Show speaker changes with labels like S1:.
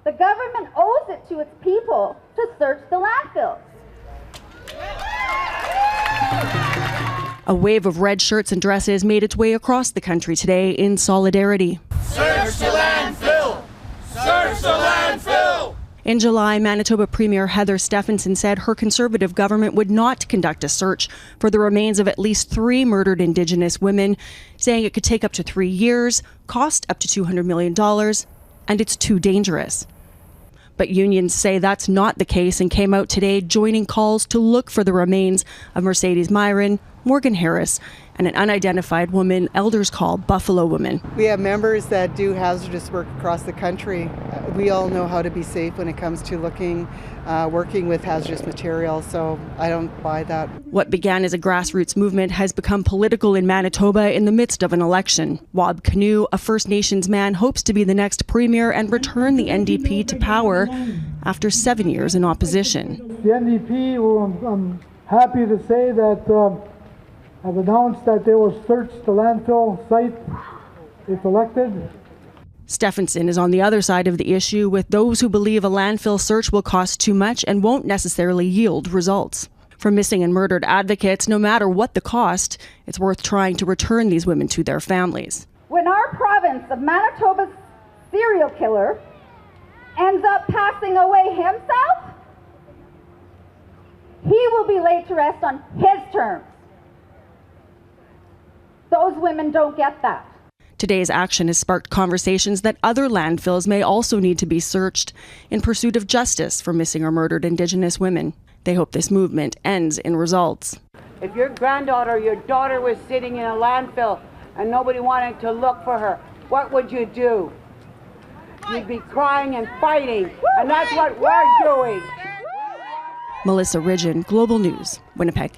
S1: The government owes it to its people to search the landfills.
S2: A wave of red shirts and dresses made its way across the country today in solidarity.
S3: Search the landfill! Search the landfill!
S2: In July, Manitoba Premier Heather Stephenson said her Conservative government would not conduct a search for the remains of at least 3 murdered Indigenous women, saying it could take up to 3 years, cost up to $200 million, and it's too dangerous. But unions say that's not the case and came out today joining calls to look for the remains of Mercedes Myron, Morgan Harris, and an unidentified woman elders call Buffalo Woman.
S4: We have members that do hazardous work across the country. We all know how to be safe when it comes to working with hazardous materials, so I don't buy that.
S2: What began as a grassroots movement has become political in Manitoba in the midst of an election. Wab Canoe, a First Nations man, hopes to be the next premier and return the NDP to power after 7 years in opposition.
S5: The NDP, I'm happy to say that have announced that they will search the landfill site if elected.
S2: Stephenson is on the other side of the issue, with those who believe a landfill search will cost too much and won't necessarily yield results. For missing and murdered advocates, no matter what the cost, it's worth trying to return these women to their families.
S1: When our province of Manitoba's serial killer ends up passing away himself, he will be laid to rest on his terms. Those women don't get that.
S2: Today's action has sparked conversations that other landfills may also need to be searched in pursuit of justice for missing or murdered Indigenous women. They hope this movement ends in results.
S6: If your granddaughter or your daughter was sitting in a landfill and nobody wanted to look for her, what would you do? You'd be crying and fighting, and that's what we're doing.
S2: Melissa Ridgen, Global News, Winnipeg.